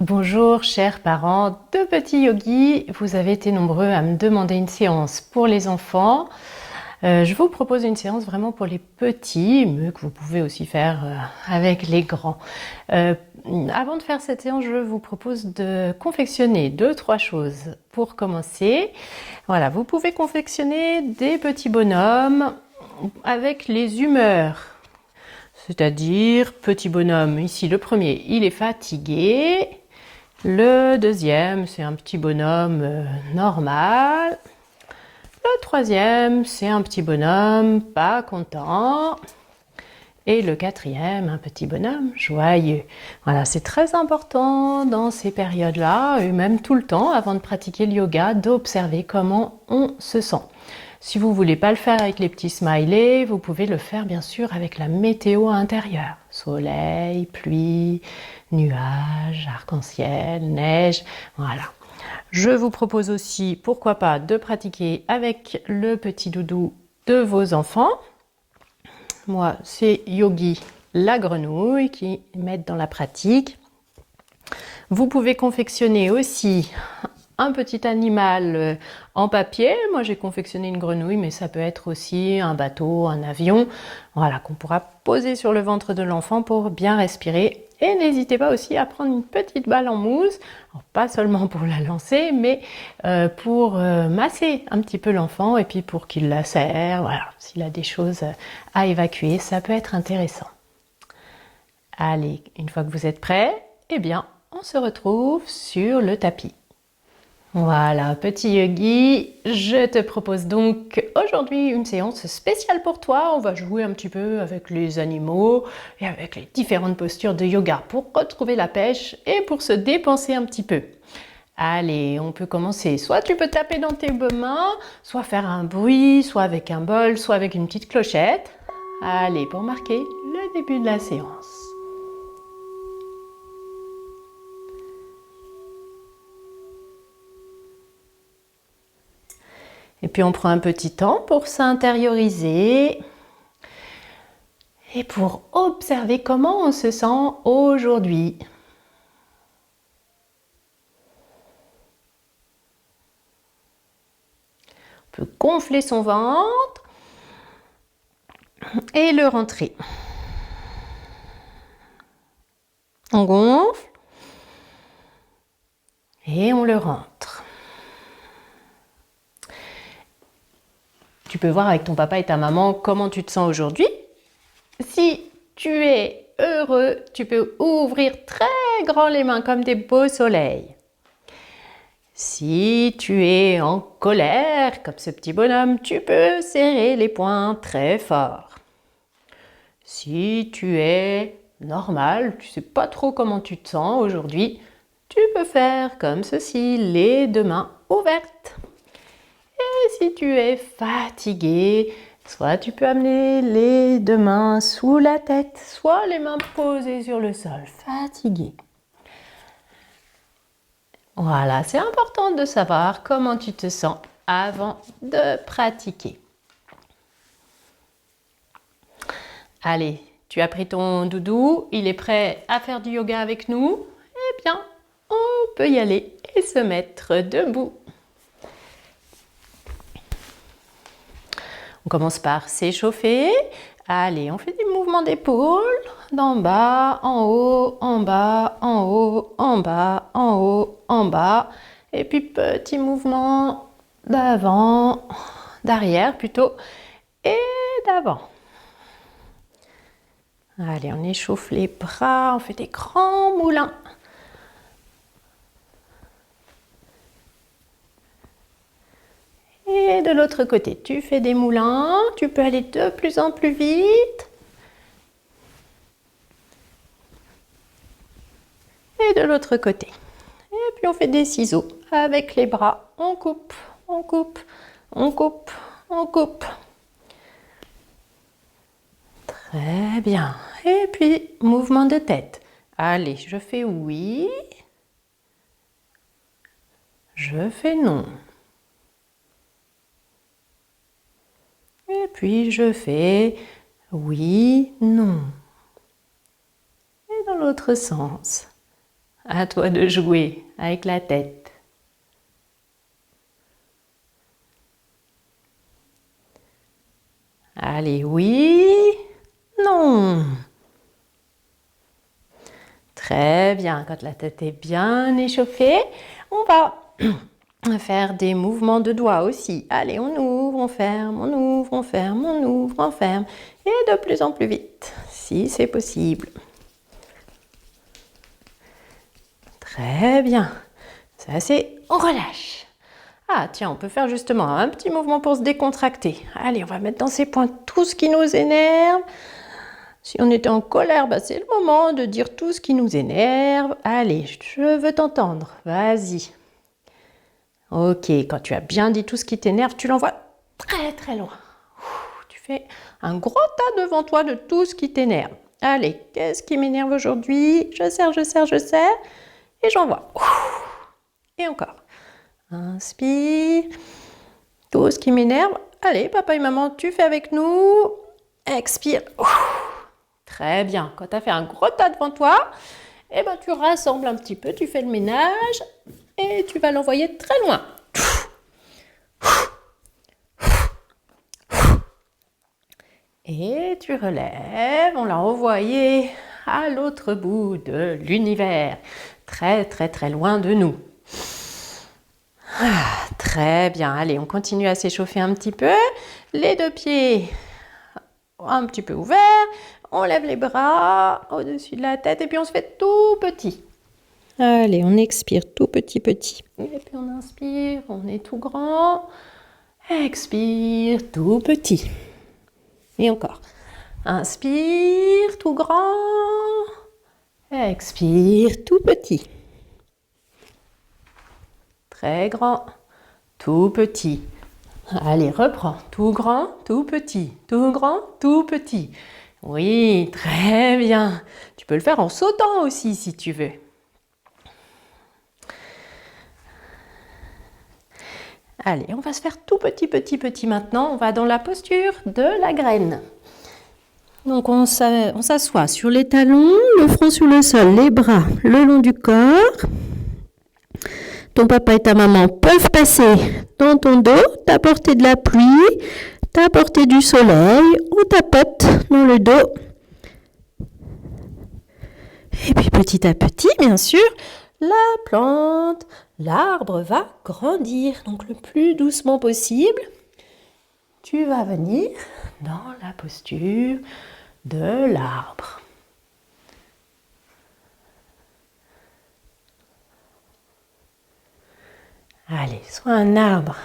Bonjour chers parents de petits yogis, vous avez été nombreux à me demander une séance pour les enfants. Je vous propose une séance vraiment pour les petits, mais que vous pouvez aussi faire avec les grands. Avant de faire cette séance, je vous propose de confectionner 2-3 choses. Pour commencer, voilà, vous pouvez confectionner des petits bonhommes avec les humeurs. C'est-à-dire, petit bonhomme, ici le premier, il est fatigué. Le deuxième, c'est un petit bonhomme normal. Le troisième, c'est un petit bonhomme pas content. Et le quatrième, un petit bonhomme joyeux. Voilà, c'est très important dans ces périodes-là, et même tout le temps, avant de pratiquer le yoga, d'observer comment on se sent. Si vous ne voulez pas le faire avec les petits smileys, vous pouvez le faire bien sûr avec la météo intérieure. Soleil, pluie, nuages, arc-en-ciel, neige, voilà. Je vous propose aussi, pourquoi pas, de pratiquer avec le petit doudou de vos enfants. Moi, c'est Yogi la grenouille qui m'aide dans la pratique. Vous pouvez confectionner aussi un petit animal en papier. Moi, j'ai confectionné une grenouille, mais ça peut être aussi un bateau, un avion, voilà, qu'on pourra poser sur le ventre de l'enfant pour bien respirer. Et n'hésitez pas aussi à prendre une petite balle en mousse, alors, pas seulement pour la lancer, mais pour masser un petit peu l'enfant et puis pour qu'il la serre. Voilà, s'il a des choses à évacuer, ça peut être intéressant. Allez, une fois que vous êtes prêts, eh bien, on se retrouve sur le tapis. Voilà, petit yogi, je te propose donc aujourd'hui une séance spéciale pour toi. On va jouer un petit peu avec les animaux et avec les différentes postures de yoga pour retrouver la pêche et pour se dépenser un petit peu. Allez, on peut commencer. Soit tu peux taper dans tes mains, soit faire un bruit, soit avec un bol, soit avec une petite clochette. Allez, pour marquer le début de la séance. Et puis on prend un petit temps pour s'intérioriser et pour observer comment on se sent aujourd'hui. On peut gonfler son ventre et le rentrer. On gonfle et on le rentre. Tu peux voir avec ton papa et ta maman comment tu te sens aujourd'hui. Si tu es heureux, tu peux ouvrir très grand les mains comme des beaux soleils. Si tu es en colère, comme ce petit bonhomme, tu peux serrer les poings très fort. Si tu es normal, tu ne sais pas trop comment tu te sens aujourd'hui, tu peux faire comme ceci, les deux mains ouvertes. Et si tu es fatigué, soit tu peux amener les deux mains sous la tête, soit les mains posées sur le sol, fatigué. Voilà, c'est important de savoir comment tu te sens avant de pratiquer. Allez, tu as pris ton doudou, il est prêt à faire du yoga avec nous. Eh bien, on peut y aller et se mettre debout. On commence par s'échauffer. Allez, on fait des mouvements d'épaule, d'en bas, en haut, en bas, en haut, en bas, en haut, en bas. Et puis petit mouvement d'avant, d'arrière plutôt, et d'avant. Allez, on échauffe les bras, on fait des grands moulins. Et de l'autre côté, tu fais des moulins, tu peux aller de plus en plus vite. Et de l'autre côté. Et puis on fait des ciseaux avec les bras. On coupe, on coupe, on coupe, on coupe. Très bien. Et puis, mouvement de tête. Allez, je fais oui. Je fais non. Et puis, je fais oui, non. Et dans l'autre sens. À toi de jouer avec la tête. Allez, oui, non. Très bien, quand la tête est bien échauffée, on va faire des mouvements de doigts aussi. Allez, on ouvre, on ferme, on ouvre, on ferme, on ouvre, on ferme. Et de plus en plus vite, si c'est possible. Très bien. Ça, c'est on relâche. Ah, tiens, on peut faire justement un petit mouvement pour se décontracter. Allez, on va mettre dans ces points tout ce qui nous énerve. Si on était en colère, bah, c'est le moment de dire tout ce qui nous énerve. Allez, je veux t'entendre. Vas-y. Ok, quand tu as bien dit tout ce qui t'énerve, tu l'envoies très très loin. Tu fais un gros tas devant toi de tout ce qui t'énerve. Allez, qu'est-ce qui m'énerve aujourd'hui? Je serre, je serre, je serre. Et j'envoie. Et encore. Inspire. Tout ce qui m'énerve. Allez, papa et maman, tu fais avec nous. Expire. Très bien. Quand tu as fait un gros tas devant toi, eh ben, tu rassembles un petit peu, tu fais le ménage et tu vas l'envoyer très loin. Et tu relèves, on l'a envoyé à l'autre bout de l'univers, très très très loin de nous. Très bien, allez, on continue à s'échauffer un petit peu. Les deux pieds un petit peu ouverts, on lève les bras au-dessus de la tête et puis on se fait tout petit. Allez, on expire tout petit petit. Et puis on inspire, on est tout grand. Expire tout petit. Et encore. Inspire tout grand. Expire tout petit. Très grand, tout petit. Allez, reprends. Tout grand, tout petit. Tout grand, tout petit. Oui, très bien. Tu peux le faire en sautant aussi si tu veux. Allez, on va se faire tout petit, petit, petit maintenant. On va dans la posture de la graine. Donc on s'assoit sur les talons, le front sur le sol, les bras le long du corps. Ton papa et ta maman peuvent passer dans ton dos, t'apporter de la pluie, t'apporter du soleil, on tapote dans le dos. Et puis petit à petit, bien sûr, la plante, l'arbre va grandir. Donc le plus doucement possible, tu vas venir dans la posture de l'arbre. Allez, soit un arbre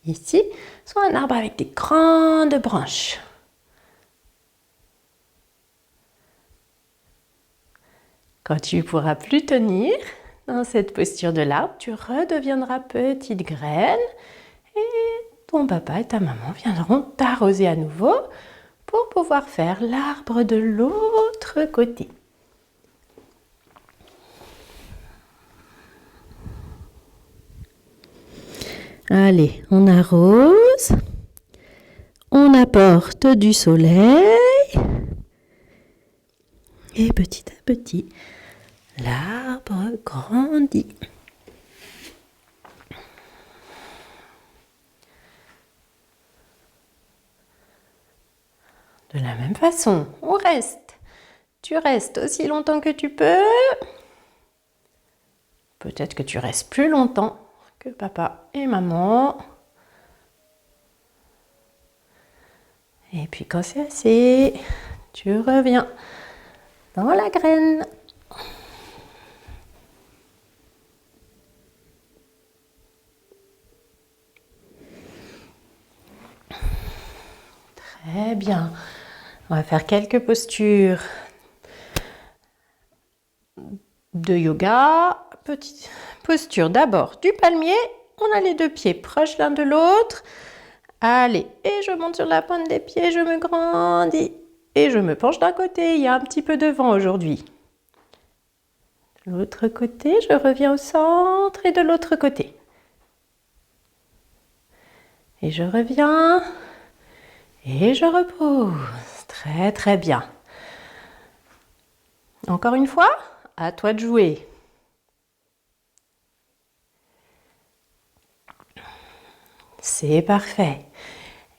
ici, soit un arbre avec des grandes branches. Quand tu ne pourras plus tenir dans cette posture de l'arbre, tu redeviendras petite graine et ton papa et ta maman viendront t'arroser à nouveau pour pouvoir faire l'arbre de l'autre côté. Allez, on arrose, on apporte du soleil et petit à petit, l'arbre grandit. De la même façon, on reste. Tu restes aussi longtemps que tu peux. Peut-être que tu restes plus longtemps que papa et maman. Et puis quand c'est assez, tu reviens dans la graine. Très bien. On va faire quelques postures de yoga. Petite posture d'abord du palmier. On a les deux pieds proches l'un de l'autre. Allez, et je monte sur la pointe des pieds, je me grandis. Et je me penche d'un côté, il y a un petit peu de vent aujourd'hui. De l'autre côté, je reviens au centre et de l'autre côté. Et je reviens et je repose. Très très bien. Encore une fois, à toi de jouer. C'est parfait.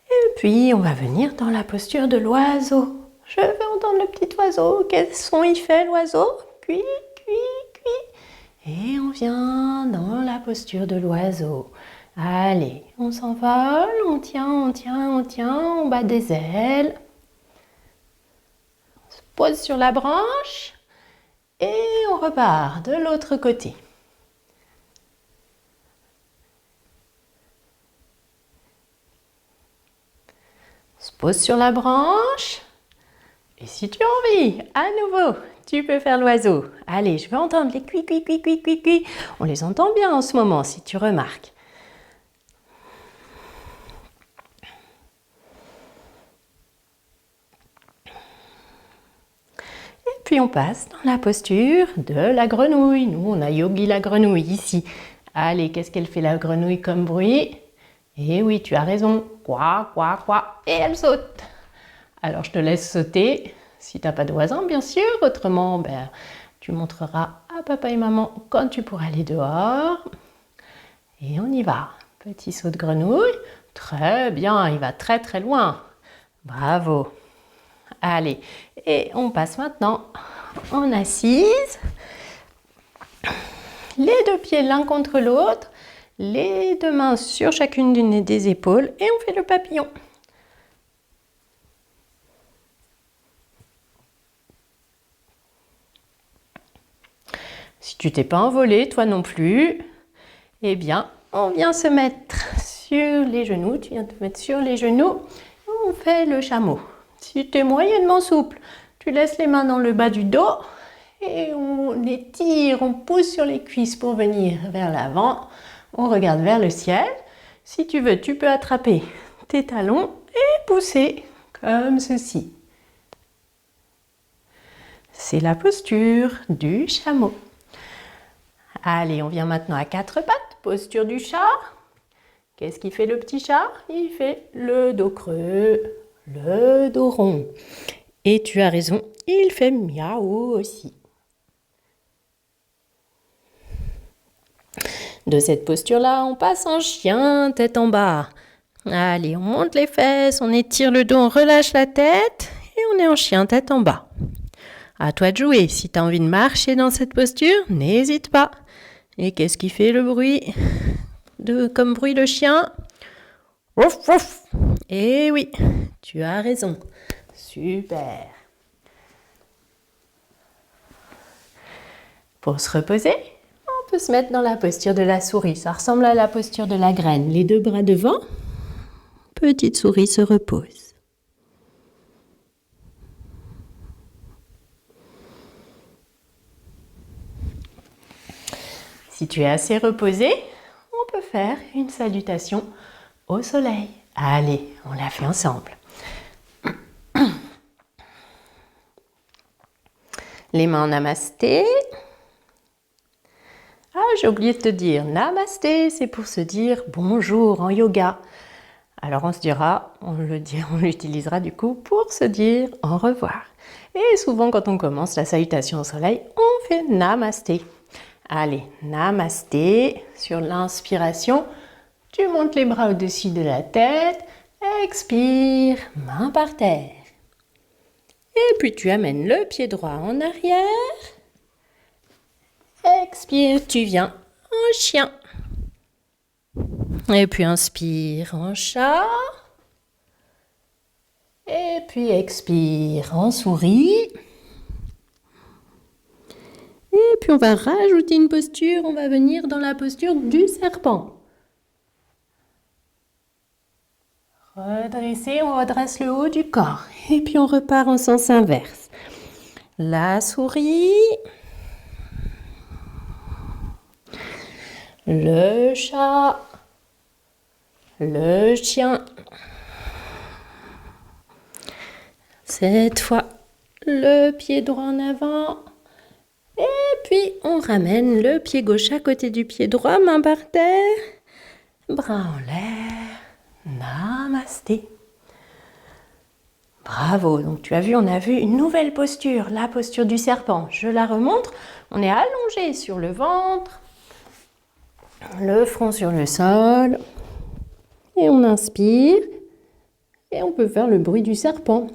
Et puis, on va venir dans la posture de l'oiseau. Je veux entendre le petit oiseau. Quel son il fait, l'oiseau? Cui, cui, cui. Et on vient dans la posture de l'oiseau. Allez, on s'envole, on tient, on tient, on tient, on bat des ailes. On se pose sur la branche et on repart de l'autre côté. On se pose sur la branche. Et si tu as envie, à nouveau, tu peux faire l'oiseau. Allez, je veux entendre les cui, cui, cui, cui, cui, cui. On les entend bien en ce moment, si tu remarques. Et puis on passe dans la posture de la grenouille. Nous, on a Yogi la grenouille ici. Allez, qu'est-ce qu'elle fait la grenouille comme bruit? Eh oui, tu as raison. Quoi, quoi, quoi. Et elle saute. Alors, je te laisse sauter. Si tu n'as pas de voisins, bien sûr. Autrement, tu montreras à papa et maman quand tu pourras aller dehors. Et on y va. Petit saut de grenouille. Très bien, il va très très loin. Bravo. Allez, et on passe maintenant en assise. Les deux pieds l'un contre l'autre. Les deux mains sur chacune des épaules. Et on fait le papillon. Si tu t'es pas envolé, toi non plus, eh bien, on vient se mettre sur les genoux. Tu viens te mettre sur les genoux. On fait le chameau. Si tu es moyennement souple, tu laisses les mains dans le bas du dos et on étire, on pousse sur les cuisses pour venir vers l'avant. On regarde vers le ciel. Si tu veux, tu peux attraper tes talons et pousser comme ceci. C'est la posture du chameau. Allez, on vient maintenant à quatre pattes, posture du chat. Qu'est-ce qu'il fait le petit chat? Il fait le dos creux, le dos rond. Et tu as raison, il fait miaou aussi. De cette posture-là, on passe en chien, tête en bas. Allez, on monte les fesses, on étire le dos, on relâche la tête et on est en chien, tête en bas. À toi de jouer. Si tu as envie de marcher dans cette posture, n'hésite pas. Et qu'est-ce qui fait le bruit comme bruit de chien? Ouf, ouf. Eh oui, tu as raison. Super. Pour se reposer, on peut se mettre dans la posture de la souris. Ça ressemble à la posture de la graine. Les deux bras devant. Petite souris se repose. Si tu es assez reposé, on peut faire une salutation au soleil. Allez, on la fait ensemble. Les mains en namasté. Ah, j'ai oublié de te dire, namasté, c'est pour se dire bonjour en yoga. Alors on l'utilisera du coup pour se dire au revoir. Et souvent quand on commence la salutation au soleil, on fait namasté. Allez, namasté. Sur l'inspiration, tu montes les bras au-dessus de la tête. Expire, main par terre. Et puis tu amènes le pied droit en arrière. Expire, tu viens en chien. Et puis inspire en chat. Et puis expire en souris. Et puis on va rajouter une posture, on va venir dans la posture du serpent. Redresser, on redresse le haut du corps. Et puis on repart en sens inverse. La souris. Le chat. Le chien. Cette fois, le pied droit en avant. Et puis, on ramène le pied gauche à côté du pied droit, main par terre, bras en l'air, namasté. Bravo, donc tu as vu, on a vu une nouvelle posture, la posture du serpent. Je la remontre, on est allongé sur le ventre, le front sur le sol. Et on inspire. Et on peut faire le bruit du serpent.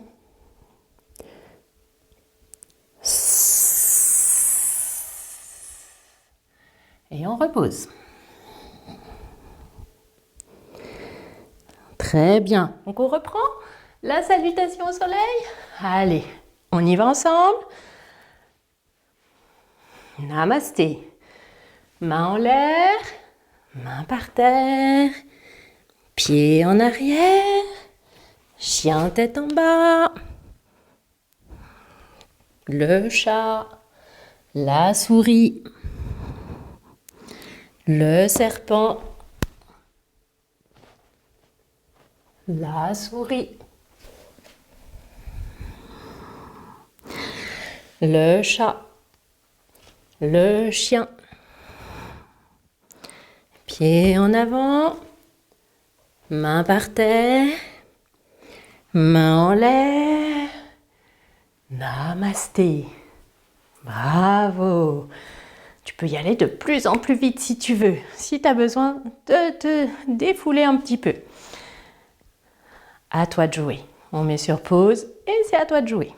Et on repose. Très bien. Donc on reprend la salutation au soleil. Allez, on y va ensemble. Namasté. Main en l'air, main par terre, pied en arrière, chien tête en bas, le chat, la souris, le serpent, la souris, le chat, le chien. Pied en avant, main par terre, main en l'air. Namasté. Bravo. Tu peux y aller de plus en plus vite si tu veux, si tu as besoin de te défouler un petit peu. À toi de jouer. On met sur pause et c'est à toi de jouer.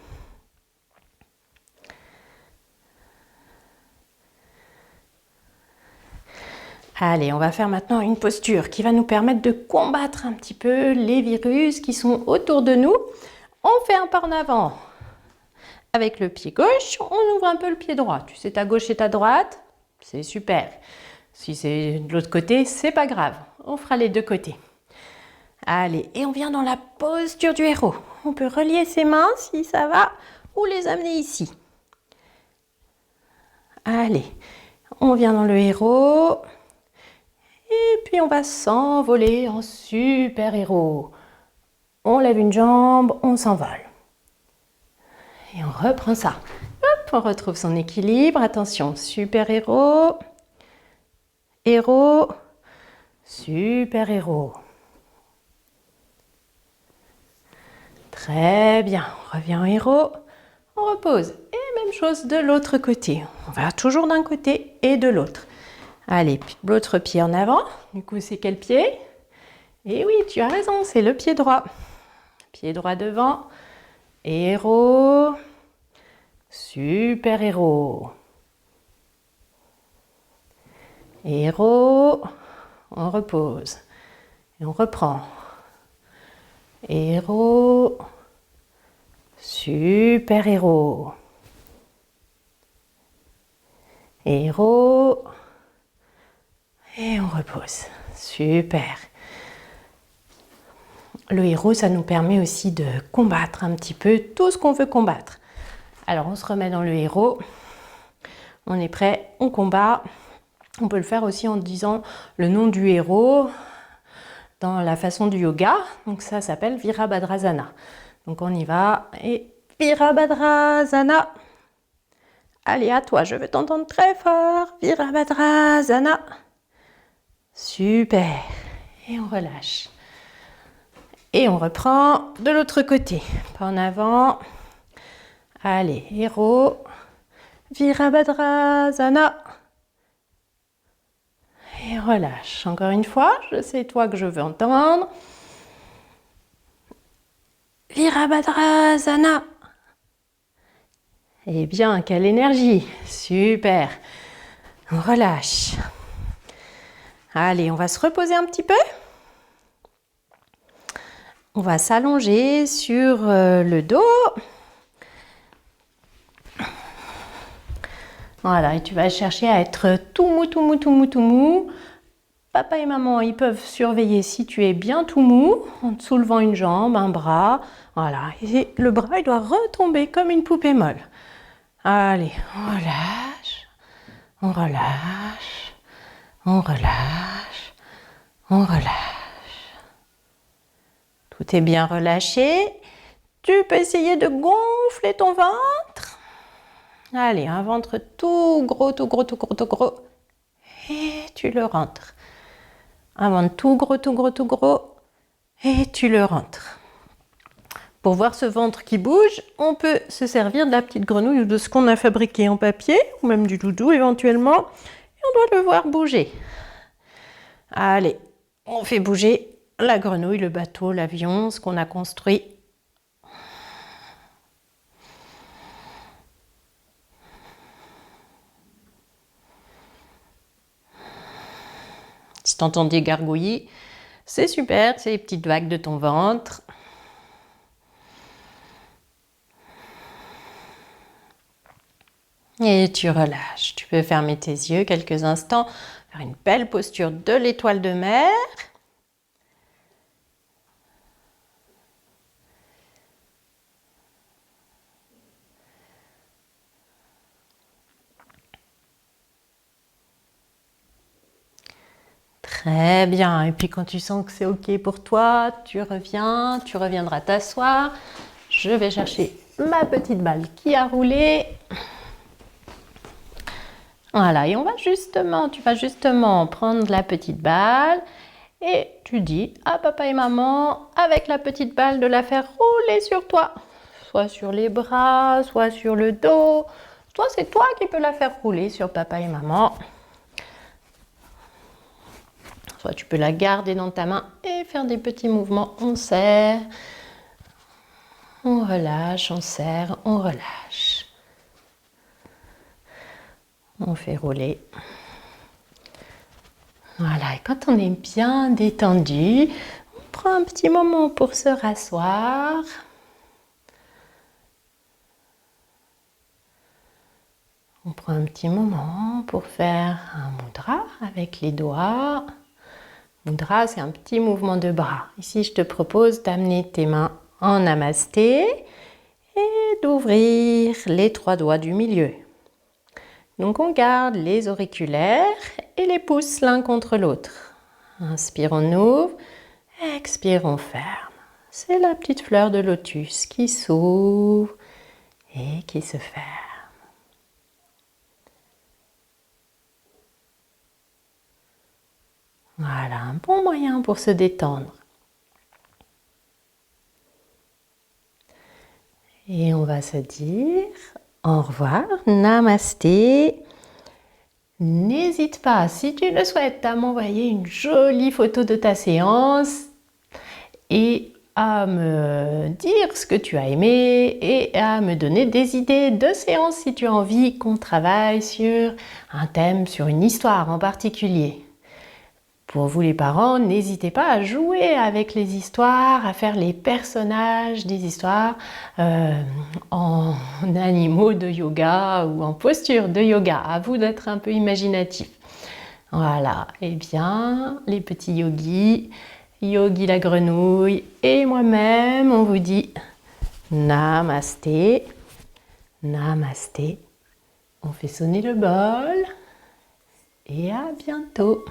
Allez, on va faire maintenant une posture qui va nous permettre de combattre un petit peu les virus qui sont autour de nous. On fait un pas en avant. Avec le pied gauche, on ouvre un peu le pied droit. Tu sais ta gauche et ta droite, c'est super. Si c'est de l'autre côté, c'est pas grave. On fera les deux côtés. Allez, et on vient dans la posture du héros. On peut relier ses mains si ça va ou les amener ici. Allez, on vient dans le héros. Et puis on va s'envoler en super héros. On lève une jambe, on s'envole. Et on reprend ça. Hop, on retrouve son équilibre. Attention, super héros, héros, super héros. Très bien, on revient au héros, on repose. Et même chose de l'autre côté. On va toujours d'un côté et de l'autre. Allez, l'autre pied en avant. Du coup, c'est quel pied? Et oui, tu as raison, c'est le pied droit. Pied droit devant. Héros. Super héros. Héros. On repose. Et on reprend. Héros. Super héros. Héros. Et on repose. Super. Le héros, ça nous permet aussi de combattre un petit peu tout ce qu'on veut combattre. Alors, on se remet dans le héros. On est prêt, on combat. On peut le faire aussi en disant le nom du héros dans la façon du yoga. Donc, ça s'appelle Virabhadrasana. Donc, on y va. Et Virabhadrasana. Allez, à toi, je veux t'entendre très fort. Virabhadrasana. Super. Et on relâche. Et on reprend de l'autre côté. Pas en avant. Allez, héros. Virabhadrasana. Et relâche. Encore une fois, c'est toi que je veux entendre. Virabhadrasana. Eh bien, quelle énergie. Super. On relâche. Allez, on va se reposer un petit peu. On va s'allonger sur le dos. Voilà, et tu vas chercher à être tout mou, tout mou, tout mou, tout mou. Papa et maman, ils peuvent surveiller si tu es bien tout mou, en te soulevant une jambe, un bras. Voilà, et le bras, il doit retomber comme une poupée molle. Allez, on relâche, on relâche, on relâche, on relâche. Tout est bien relâché. Tu peux essayer de gonfler ton ventre. Allez, un ventre tout gros, tout gros, tout gros, tout gros. Et tu le rentres. Un ventre tout gros, tout gros, tout gros. Et tu le rentres. Pour voir ce ventre qui bouge, on peut se servir de la petite grenouille ou de ce qu'on a fabriqué en papier, ou même du doudou éventuellement. Et on doit le voir bouger. Allez, on fait bouger la grenouille, le bateau, l'avion, ce qu'on a construit. Si tu entends des gargouillis, c'est super, c'est les petites vagues de ton ventre. Et tu relâches. Tu peux fermer tes yeux quelques instants, faire une belle posture de l'étoile de mer. Très bien. Et puis quand tu sens que c'est OK pour toi, tu reviendras t'asseoir. Je vais chercher ma petite balle qui a roulé. Voilà, et tu vas justement prendre la petite balle et tu dis à papa et maman, avec la petite balle, de la faire rouler sur toi. Soit sur les bras, soit sur le dos. Soit c'est toi qui peux la faire rouler sur papa et maman. Soit tu peux la garder dans ta main et faire des petits mouvements. On serre, on relâche, on serre, on relâche. On fait rouler. Voilà, et quand on est bien détendu, on prend un petit moment pour se rasseoir. On prend un petit moment pour faire un mudra avec les doigts. Mudra, c'est un petit mouvement de bras. Ici, je te propose d'amener tes mains en namasté et d'ouvrir les 3 doigts du milieu. Donc on garde les auriculaires et les pouces l'un contre l'autre. Inspire, on ouvre, expire, on ferme. C'est la petite fleur de lotus qui s'ouvre et qui se ferme. Voilà, un bon moyen pour se détendre. Et on va se dire au revoir, namasté. N'hésite pas, si tu le souhaites, à m'envoyer une jolie photo de ta séance et à me dire ce que tu as aimé et à me donner des idées de séances si tu as envie qu'on travaille sur un thème, sur une histoire en particulier. Pour vous les parents, n'hésitez pas à jouer avec les histoires, à faire les personnages des histoires en animaux de yoga ou en posture de yoga. À vous d'être un peu imaginatif. Voilà, et bien les petits yogis, Yogi la grenouille et moi-même, on vous dit namasté, namasté. On fait sonner le bol et à bientôt.